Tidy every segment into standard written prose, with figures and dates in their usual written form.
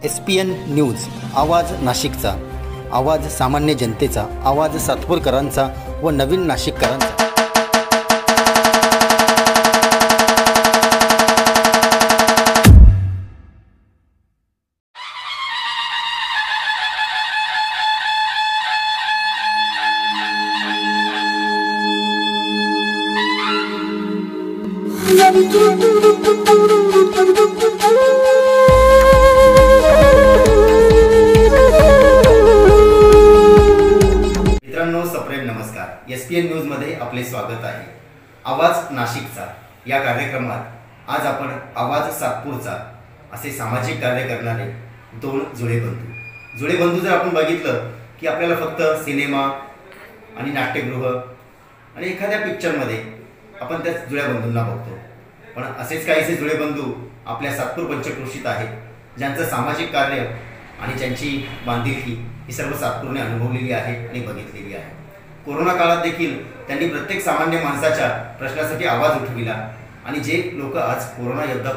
SPN news, आवाज नाशिकचा, आवाज सामान्य जनतेचा, आवाज सातपूरकरांचा व नवीन नाशिककरांचा। मित्रांनो, सप्रेम नमस्कार। SPN न्यूज मध्ये आपले स्वागत आहे। आवाज नाशिकचा या कार्यक्रमात आज आपण आवाज सातपूरचा असे सामाजिक कार्य करणारे दोन जुळे बंधू जर आपण बघितलं की आपल्याला फक्त सिनेमा आणि नाट्यगृह आणि एखाद्या पिक्चरमध्ये आपण त्या जुळ्या बंधूंना बघतो, पण असेच काहीसे जुळे बंधू आपल्या सातपूर पंचक्रोशीत आहेत, ज्यांचं सामाजिक कार्य आणि ज्यांची बांधिलकी ही सर्व सातपूरने अनुभवलेली आहे आणि बघितलेली आहे। कोरोना काळात देखील त्यांनी प्रत्येक सामान्य माणसाच्या प्रश्नासाठी आवाज उठविला आणि जे लोक आज कोरोना योद्धा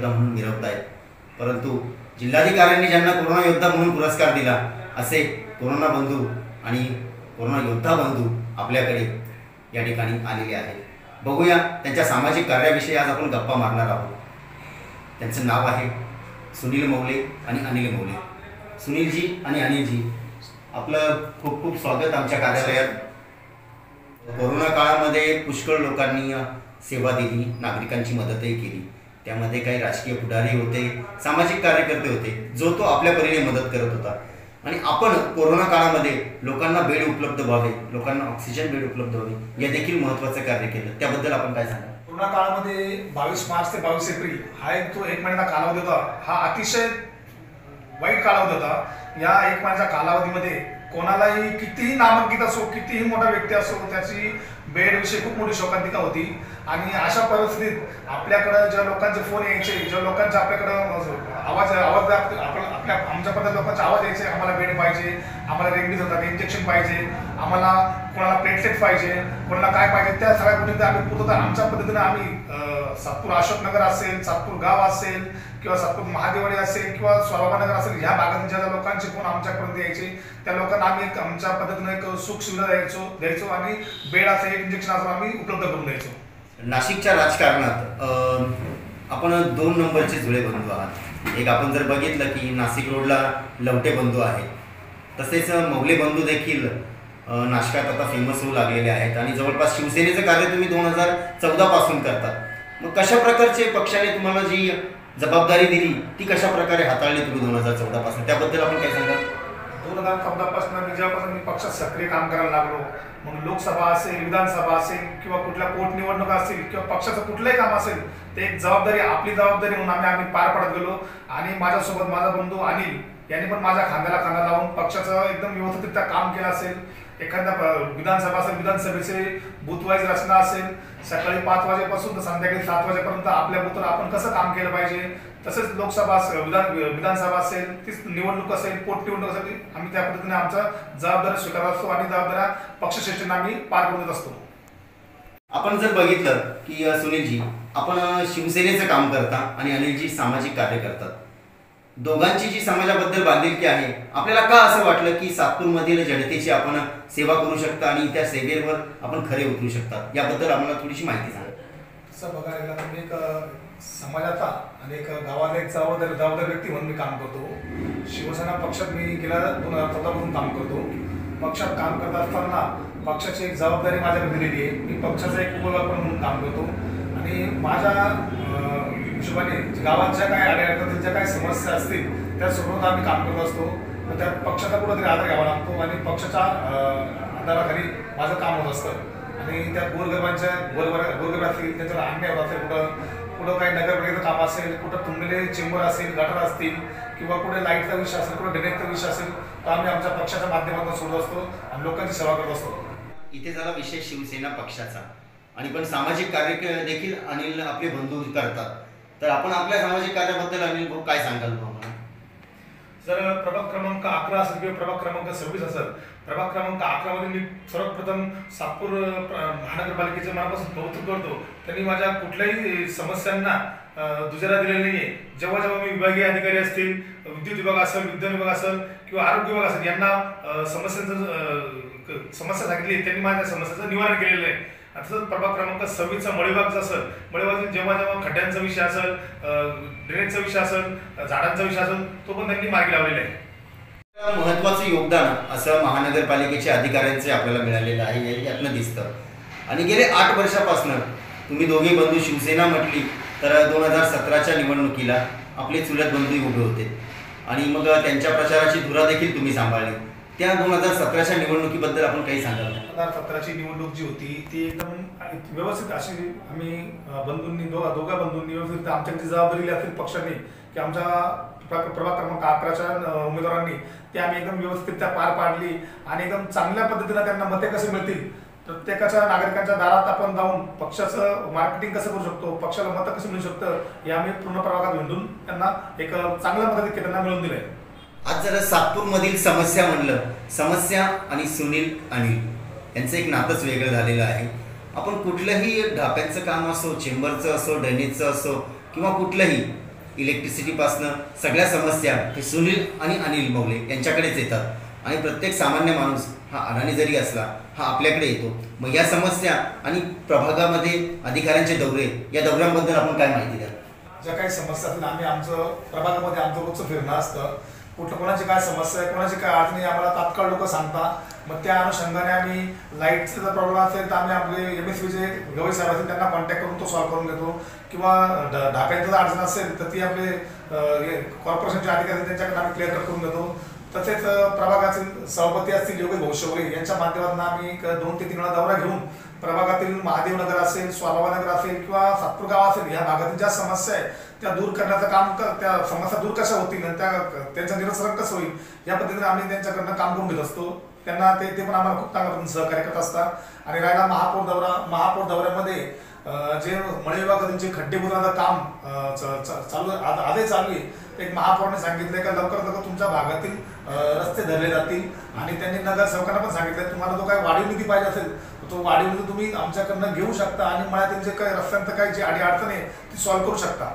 म्हणून मिरवत आहेत, परंतु जिल्हाधिकाऱ्यांनी ज्यांना कोरोना योद्धा म्हणून पुरस्कार दिला असे कोरोना बंधू आणि कोरोना योद्धा बंधू आपल्याकडे या ठिकाणी आलेले आहेत। बघूया त्यांच्या सामाजिक कार्याविषयी आज आपण गप्पा मारणार आहोत। त्यांचं नाव आहे सुनील मौले आणि अनिल मौले। सुनीलजी आणि अनिलजी, आपलं खूप खूप स्वागत आमच्या कार्यालयात। कोरोना काळामध्ये पुष्कळ लोकांनी सेवा दिली, नागरिकांची मदतही केली, त्यामध्ये काही राजकीय पुढारी होते, सामाजिक कार्यकर्ते होते, जो तो आपल्या परीने मदत करत होता। आणि आपण कोरोना काळामध्ये लोकांना बेड उपलब्ध व्हावे, लोकांना ऑक्सिजन बेड उपलब्ध व्हावे, या देखील महत्त्वाचं कार्य केलं। त्याबद्दल आपण काय सांगा? कोरोना काळामध्ये 22 मार्च ते 22 एप्रिल हा जो एक महिन्याचा कालावधी होता, हा अतिशय वाईट कालावधी होता। या एक महिन्याच्या कालावधीमध्ये कोणालाही कितीही नामांकित असो, कितीही मोठा व्यक्ती असो, त्याची बेडविषयी खूप मोठी शोकांतिका होती। आणि अशा परिस्थितीत आपल्याकडं ज्या लोकांचे फोन यायचे, ज्या लोकांचे आपल्याकडं आवाज आमच्या पद्धत लोकांचे आवाज यायचे, आम्हाला बेड पाहिजे, आम्हाला रेमडीज होतात, इंजेक्शन पाहिजे, आम्हाला कोणाला प्लेटलेट पाहिजे, कोणाला काय पाहिजे, त्या सगळ्या गोष्टी आम्ही पुरवतात। आमच्या पद्धतीने आम्ही सातपूर अशोकनगर असेल, सातपूर गाव असेल किंवा सातपूर महादेवाडी असेल किंवा स्वारबानगर असेल, ह्या भागातील ज्या लोकांचे फोन आमच्यापर्यंत यायचे, त्या लोकांना आम्ही आमच्या पद्धतीने एक सुख सुविधा द्यायचो आणि बेड असेल, इंजेक्शन असेल आम्ही उपलब्ध करून द्यायचो। नाशिकच्या राजकारणात आपण दोन नंबरचे जुळे बंधू आहात। एक आपण जर बघितलं की नाशिक रोडला लवटे बंधू आहेत, तसेच मौले बंधू देखील नाशकात आता फेमस होऊ लागलेले आहेत आणि जवळपास शिवसेनेचं कार्य तुम्ही 2014 पासून करतात। मग कशा प्रकारचे पक्षाने तुम्हाला जी जबाबदारी दिली ती कशा प्रकारे हाताळली तुम्ही 2014 पासून, त्याबद्दल आपण काय सांगा? 2014 पासून जेव्हापासून मी पक्षात सक्रिय काम करायला लागलो, मग लोकसभा असेल, विधानसभा असेल किंवा कुठल्या पोटनिवडणुका असतील किंवा पक्षाचं कुठलंही काम असेल, ते एक जबाबदारी, आपली जबाबदारी म्हणून आम्ही पार पडत गेलो। आणि माझ्यासोबत माझा बंधू अनिल यांनी पण माझ्या खांद्याला खांदा लावून पक्षाचं एकदम व्यवस्थितरित्या काम केलं असेल। एखाद्या विधानसभा असेल, विधानसभेचे बूथ वाईज रचना असेल, सकाळी 5 वाजेपासून तर संध्याकाळी 7 वाजेपर्यंत आपल्या बूथवर आपण कसं काम केलं पाहिजे, तसेच लोकसभा विधानसभा असेल, तीच निवडणूक असेल, पोटनिवडणूक असेल, आम्ही त्या पद्धतीने आमचा जबाबदारी स्वीकारत असतो आणि जबाबदाऱ्या पक्षश्रेष्ठींना आम्ही पार पडत असतो। आपण जर बघितलं की सुनीलजी, आपण शिवसेनेचं काम करता आणि अनिलजी सामाजिक कार्य करतात, दोघांची जी समाजाबद्दल बांधिलकी आहे, आपल्याला का असं वाटलं की सातपूरमधील जनतेची आपण सेवा करू शकता आणि त्या सेवेवर आपण खरे उतरू शकता, याबद्दल आम्हाला थोडीशी माहिती सांगा। तसं बघायला गेलं तर मी एक समाजाचा आणि एक गावाला एक जबाबदार व्यक्ती म्हणून मी काम करतो। शिवसेना पक्षात मी गेल्या 2014 पासून काम करतो। पक्षात काम करत असताना पक्षाची एक जबाबदारी माझ्याकडे दिलेली आहे। मी पक्षाचा एक उपव्यापारी म्हणून काम करतो आणि माझ्या हिशोबाने गावात ज्या काही अडचणी, ज्या काही समस्या असतील त्या सोडवून आम्ही काम करत असतो। तर त्या पक्षाचा कुठेतरी आधार घ्यावा लागतो आणि पक्षाच्या आधाराखाली माझं काम होत असतं। आणि त्या गोरगरीब असतील, त्यांच्यावर अन्याय होत असेल, कुठं काही नगरपालिकेचं काम असेल, कुठं तुंबलेले चेंबर असेल, गटर असतील किंवा कुठे लाईटचा विषय असेल, कुठे ड्रेनेजचा विषय असेल, तर आम्ही आमच्या पक्षाच्या माध्यमातून सोडत असतो आणि लोकांची सेवा करत असतो। इथे झाला विषय शिवसेना पक्षाचा, आणि पण सामाजिक कार्य देखील अनिल आपले बंधू करतात, तर आपण आपल्या सामाजिक कार्याबद्दल अनिल भाऊ काय सांगाल? जर प्रभाग क्रमांक 11 असेल किंवा प्रभाग क्रमांक 26 असेल, प्रभाग क्रमांक 11 मध्ये मी सर्वप्रथम सातपूर महानगरपालिकेचे मनापासून कौतुक करतो। त्यांनी माझ्या कुठल्याही समस्यांना दुजोरा दिलेला नाहीये. जेव्हा जेव्हा मी विभागीय अधिकारी असतील, विद्युत विभाग असेल, विज्ञान विभाग असेल किंवा आरोग्य विभाग असेल यांना समस्या सांगितली, त्यांनी माझ्या समस्याचं निवारण केलेलं आहे. तसंच प्रभाग क्रमांक 26चा मळीबागचा असेल, मळीबाग जेव्हा जेव्हा खड्ड्यांचा विषय असेल, ड्रेनेजचा विषय असेल, झाडांचा विषय असेल, तो पण त्यांनी मार्गी लावलेला आहे. महत्वाचं योगदान असं महानगरपालिकेचे अधिकाऱ्यांचे आपल्याला मिळालेलं आहे, हे यातनं दिसतं. आणि गेले 8 वर्षापासून तुम्ही दोघे बंधू, शिवसेना म्हटली तर 2017च्या निवडणुकीला आपले चुलत बंधू उभे होते आणि मग त्यांच्या प्रचाराची धुरा देखील तुम्ही सांभाळली. त्या 2017च्या निवडणुकीबद्दल आपण काही सांगाल? 2017ची निवडणूक जी होती ती एकदम व्यवस्थित अशी आम्ही बंधूंनी दोघा बंधूंनी व्यवस्थित आमच्याकडे जबाबदारी दिली असेल पक्षांनी की आमच्या प्रभाग क्रमांक 11च्या उमेदवारांनी ती आम्ही एकदम व्यवस्थित पार पाडली आणि एकदम चांगल्या पद्धतीने त्यांना मते कसे मिळतील, प्रत्येकाच्या नागरिकांच्या दारात आपण जाऊन पक्षाचं मार्केटिंग कसं करू शकतो, पक्षाला मतं कसं मिळू शकतं, हे आम्ही पूर्ण प्रभागात भेटून त्यांना एक चांगल्या पद्धतीने त्यांना मिळवून दिलंय. आज जर सातपूरमधील समस्या म्हणलं, समस्या आणि सुनील अनिल यांचं एक नातंच वेगळं झालेलं आहे. आपण कुठलंही ढाप्यांचं काम असो, चेंबरचं असो, ड्रेनेजचं असो किंवा कुठलंही इलेक्ट्रिसिटीपासनं सगळ्या समस्या हे सुनील आणि अनिल मौले यांच्याकडेच येतात आणि प्रत्येक सामान्य माणूस हा अडाणी जरी असला हा आपल्याकडे येतो. मग या समस्या आणि प्रभागामध्ये अधिकाऱ्यांचे दौरे, या दौऱ्यांबद्दल आपण काय माहिती द्या? ज्या काही समस्या असतील आम्ही आमचं प्रभागामध्ये आमचं रोजचं फिरणं असतं, कोणाची काय समस्या आहे, कोणाची काय अडचणी आम्हाला तात्काळ लोक सांगतात. मग त्या अनुषंगाने आम्ही लाईटचा जर प्रॉब्लेम असेल तर आम्ही आपले MSV जे गवई साहेब असतील त्यांना कॉन्टॅक्ट करून तो सॉल्व्ह करून घेतो किंवा ढाप्यांचं जर अडचण असेल तर ती आपले कॉर्पोरेशनचे अधिकारी त्यांच्याकडे आम्ही क्लिअर करून घेतो. तसेच प्रभागातील सभापती असतील योगेश भविष्यवरी यांच्या माध्यमातून आम्ही 2 ते 3 वेळा दौरा घेऊन प्रभागातील महादेवनगर असेल, स्वाभावानगर असेल किंवा सातपूर गाव असेल या भागातील ज्या समस्या आहे त्या दूर करण्याचं काम, त्या समस्या दूर कशा होतील आणि त्यांचं निरसन कसं होईल या पद्धतीने आम्ही त्यांच्याकडनं काम करून घेत असतो. त्यांना ते पण आम्हाला खूप चांगल्या पद्धतीने सहकार्य करत असतात. आणि राहिला महापौर दौऱ्यामध्ये जे मळे विभागातील जे खड्डे बुजवण्याचं काम चालू आजही चालू आहे. एक महापौरांनी सांगितलंय का लवकरात लवकर तुमच्या भागातील रस्ते धरले जातील आणि त्यांनी नगरसेवकांना पण सांगितलंय तुम्हाला जो काही वाढीव निधी पाहिजे असेल तो वाढीव निधी तुम्ही आमच्याकडनं घेऊ शकता आणि मळ्यातील जे काही रस्त्यांचं काही जी अडचण आहे ती सॉल्व्ह करू शकता.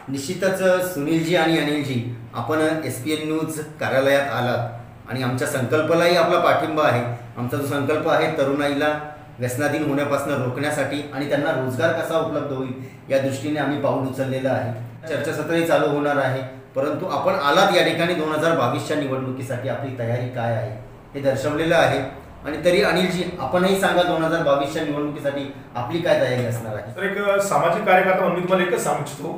निश्चितच सुनीलजी आणि अनिलजी, आपण SPN न्यूज कार्यालयात आलात आणि आमच्या संकल्पालाही आपला पाठिंबा आहे. आमचा जो संकल्प आहे तरुणाईला व्यसनाधीन होण्यापासून रोखण्यासाठी आणि त्यांना रोजगार कसा उपलब्ध होईल या दृष्टीने आम्ही पाऊल उचललेलं आहे. चर्चासत्रही चालू होणार आहे, परंतु आपण आलात या ठिकाणी 2022च्या निवडणुकीसाठी आपली तयारी काय आहे हे दर्शवलेलं आहे. आणि तरी अनिलजी, आपणही सांगा 2022च्या निवडणुकीसाठी आपली काय तयारी असणार आहे? तर एक सामाजिक कार्यकर्ता म्हणून मी तुम्हाला एकच सांगू इच्छितो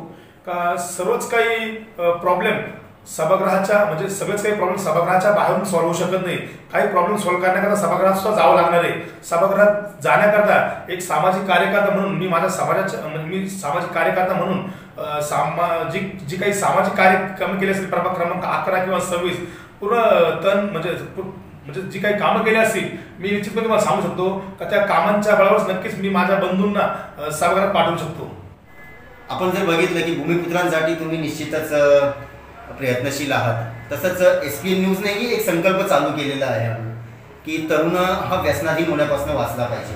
का सर्वच काही प्रॉब्लेम सभागृहाच्या म्हणजे सगळेच काही प्रॉब्लेम सभागृहाच्या बाहेरून सॉल्व्ह होऊ शकत नाही. काही प्रॉब्लेम सॉल्व्ह करण्याकरता सभागृहात सुद्धा जावं लागणार आहे. सभागृहात जाण्याकरता एक सामाजिक कार्यकर्ता म्हणून मी माझ्या समाजाच्या मी सामाजिक कार्यकर्ता म्हणून जी काही सामाजिक कार्यक्रम केले असतील प्रभाग क्रमांक 11 किंवा 26 पूर्ण तन म्हणजे जी काही कामं केली असतील मी निश्चितपणे तुम्हाला सांगू शकतो का त्या कामांच्या बळावरच नक्कीच मी माझ्या बंधूंना सभागृहात पाठवू शकतो. आपण जर बघितलं की भूमिपुत्रांसाठी तुम्ही निश्चितच प्रयत्नशील आहात, तसंच SPN न्यूजनेही एक संकल्प चालू केलेला आहे की तरुण हा व्यसनाधीन होण्यापासून वाचला पाहिजे.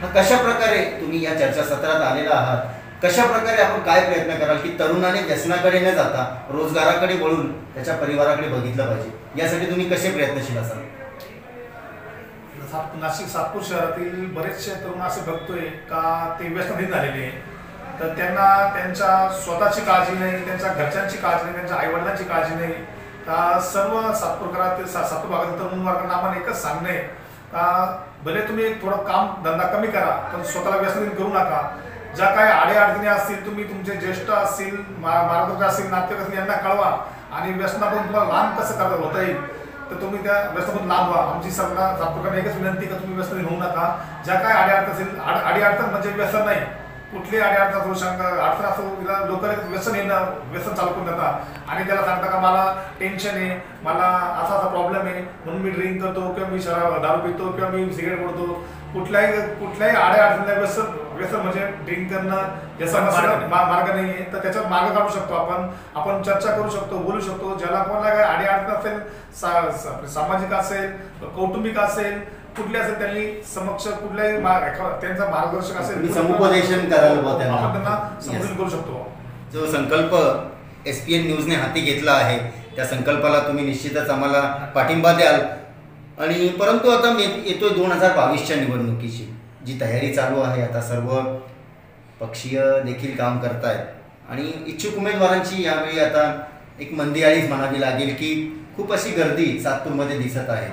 हा कशा प्रकारे तुम्ही या चर्चासत्रात आलेला आहात, कशा प्रकारे आपण काय प्रयत्न कराल की तरुणाने व्यसनाकडे न जाता रोजगाराकडे वळून त्याच्या परिवाराकडे बघितलं पाहिजे, यासाठी तुम्ही कसे प्रयत्नशील असाल? नाशिक सातपूर शहरातील बरेचसे तरुण असे बघतोय का ते व्यसनाधीन झालेले आहे. तर त्यांना त्यांच्या स्वतःची काळजी नाही, त्यांच्या घरच्यांची काळजी नाही, त्यांच्या आईवडिलांची काळजी नाही. सर्व सातपूरकरातील सातपूर भागातील तरुण वर्गांना आपण एकच सांगणं आहे का भले तुम्ही थोडं काम धंदा कमी करा पण स्वतःला व्यसनाधीन करू नका. ज्या काही अडचणी असतील तुम्ही तुमचे ज्येष्ठ असतील, मार्गदर्शक असतील, नातेवाईक असतील यांना कळवा आणि व्यसनापासून तुम्हाला लांब कसं करता होता येईल तर तुम्ही त्या व्यसनापासून लांब व्हा. आमची सगळ्या सातपूरकरांना एकच विनंती का तुम्ही व्यसनाधीन होऊ नका. ज्या काही अडचण असेल, अडचण म्हणजे व्यसन नाही, कुठली अडचण असो, शंका अडचण असो, लोक व्यसन चालू करून देतात आणि त्याला सांगता का मला टेन्शन आहे, मला असा प्रॉब्लेम आहे म्हणून मी ड्रिंक करतो किंवा मी दारू पितो किंवा मी सिगरेट ओढतो. कुठल्याही अडचणीला व्यसन म्हणजे ड्रिंक करणं याचा मार्ग नाही आहे. तर त्याच्यावर मार्ग काढू शकतो आपण चर्चा करू शकतो, बोलू शकतो. ज्याला कोणाला काही अडचण असेल, सामाजिक असेल, कौटुंबिक असेल कुठले असेल त्यांनी समक्ष कुठल्याही त्यांचा मार्गदर्शक असेल तुम्ही समुपदेशन करायला बुवा त्यांना. आपण त्यांना संबोधित करू शकतो. जो संकल्प SPN न्यूजने हाती घेतला आहे त्या संकल्पाला तुम्ही निश्चितच आम्हाला पाठिंबा द्याल. आणि परंतु आता येतोय 2022च्या निवडणुकीची जी तयारी चालू आहे. आता सर्व पक्षीय देखील काम करतायत आणि इच्छुक उमेदवारांची यावेळी आता एक मंदिआळीच म्हणावी लागेल की खूप अशी गर्दी सातपूरमध्ये दिसत आहे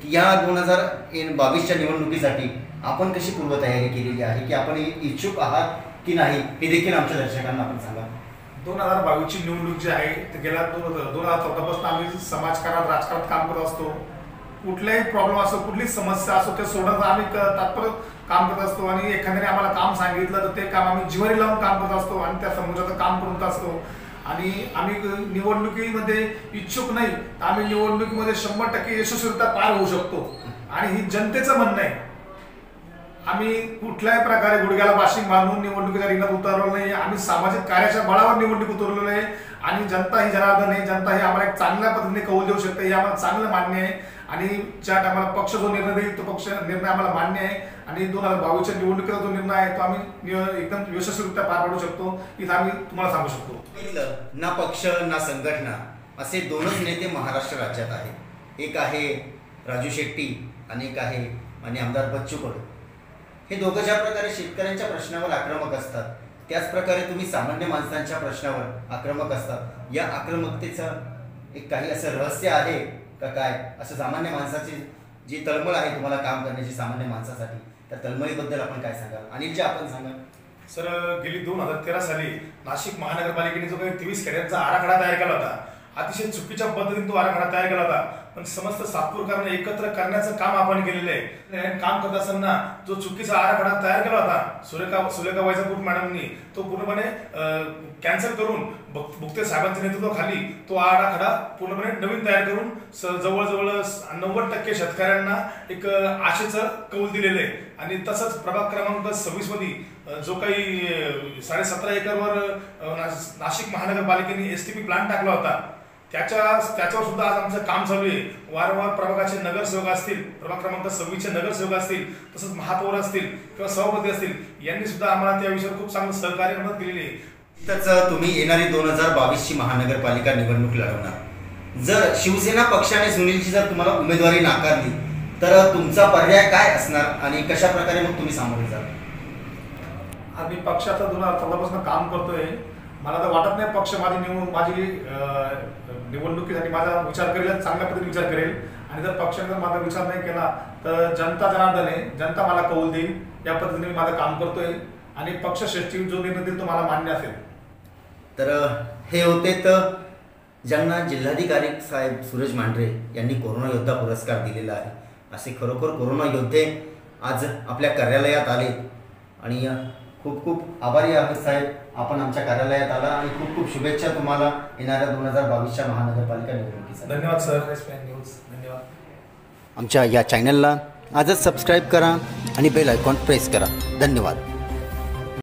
की या 2022च्या निवडणुकीसाठी आपण कशी पूर्वतयारी केलेली आहे की आपण इच्छुक आहात की नाही हे देखील आमच्या दर्शकांना आपण सांगा. 2022ची निवडणूक जी आहे ते गेल्या 2014 पासून आम्ही समाजकारणात राजकारणात काम करत असतो. कुठलाही प्रॉब्लेम असो कुठलीच समस्या असो ते सोडवण्याचं आम्ही तात्पर काम करत असतो आणि एखाद्याने आम्हाला काम सांगितलं तर ते काम आम्ही जिव्हारी लावून काम करत असतो आणि त्या समाजाचं काम करत असतो. आणि आम्ही निवडणुकीमध्ये इच्छुक नाही तर आम्ही निवडणुकीमध्ये 100% यशस्वीरित्या पार होऊ शकतो आणि ही जनतेचं म्हणणं आहे. आम्ही कुठल्याही प्रकारे गुडघ्याला बाशिंग बांधून निवडणुकीच्या रिंगणात उतरलो नाही. आम्ही सामाजिक कार्याच्या बळावर निवडणूक उतरलेलो आहे आणि जनता ही जनार्दन आहे. जनता ही आम्हाला एक चांगल्या पद्धतीने कौल देऊ शकते हे आम्हाला चांगलं मान्य आहे. आणि ज्या टायमाला पक्ष जो निर्णय देईल तो पक्ष निर्णय आम्हाला मान्य आहे. आणि 2022च्या निवडणुकीचा जो निर्णय आहे तो आम्ही एकदम यशस्वीरित्या पार पाडू शकतो इथं आम्ही तुम्हाला सांगू शकतो. ना पक्ष ना संघटना असे दोनच नेते महाराष्ट्र राज्यात आहेत. एक आहे राजू शेट्टी आणि एक आहे आणि आमदार बच्चू कडू. हे दोघं ज्या प्रकारे शेतकऱ्यांच्या प्रश्नावर आक्रमक असतात त्याच प्रकारे तुम्ही सामान्य माणसांच्या प्रश्नावर आक्रमक असतात. या आक्रमकतेचं एक काही असं रहस्य आहे का काय असं सामान्य माणसाची जी तळमळ आहे तुम्हाला काम करण्याची सामान्य माणसासाठी त्या तळमळीबद्दल आपण काय सांगाल अनिलजी आपण सांगा. सर गेली 2013 साली नाशिक महानगरपालिकेने जो काही 23 खेड्यांचा आराखडा तयार केला होता अतिशय चुकीच्या पद्धतीने तो आराखडा तयार केला होता. पण समस्त सातपूरकरांना एकत्र करण्याचं काम आपण केलेलं आहे. काम करत असताना जो चुकीचा आराखडा तयार केला होता सुलेखा वैजापूर मॅडमनी तो पूर्णपणे कॅन्सल करून बुक्ते साहेबांच्या नेतृत्वाखाली तो आराखडा पूर्णपणे नवीन तयार करून जवळजवळ 90% शेतकऱ्यांना एक आशेचं कौल दिलेलं आहे. आणि तसंच प्रभाग क्रमांक 26 मध्ये जो काही 17.5 एकरवर नाशिक महानगरपालिकेने STP प्लांट टाकला होता त्याच्यावर सुद्धा आज आमचं काम चालू आहे. वारंवार प्रभागाचे नगरसेवक असतील प्रभाग क्रमांक 26चे नगरसेवक असतील तसंच महापौर असतील किंवा सभापती असतील यांनी सुद्धा आम्हाला त्या विषयावर खूप चांगलं सहकार्य मदत केलेली आहे. तर तुम्ही येणारी 2022ची महानगरपालिका निवडणूक लढवणार. जर शिवसेना पक्षाने सुनीलची जर तुम्हाला उमेदवारी नाकारली तर तुमचा पर्याय काय असणार आणि कशा प्रकारे मग तुम्ही सामोरे जाल. आम्ही पक्षाचा 2014 पासून काम करतोय. मला तर वाटत नाही पक्ष माझी निवडणुकीसाठी माझा विचार करेल चांगल्या पद्धतीने विचार करेल. आणि जर पक्षाने जर माझा विचार नाही केला तर जनता जनार्दन आहे जनता मला कौल देईल या पद्धतीने मी माझं काम करतोय आणि पक्षश्रेष्ठी जो निर्णय देईल तो मला मान्य असेल. तर हे होते तर ज्यांना जिल्हाधिकारी साहेब सूरज मांढरे यांनी कोरोना योद्धा पुरस्कार दिलेला आहे. असे खरोखर कोरोना योद्धे आज आपल्या कार्यालयात आले आणि खूप खूप आभारी आहोत साहेब आपण आमच्या कार्यालयात आला आणि खूप खूप शुभेच्छा तुम्हाला येणाऱ्या 2022च्या महानगरपालिका निवडणुकीसाठी. धन्यवाद सर. SPN न्यूज धन्यवाद. आमच्या या चॅनलला आजच सबस्क्राईब करा आणि बेल आयकॉन प्रेस करा. धन्यवाद.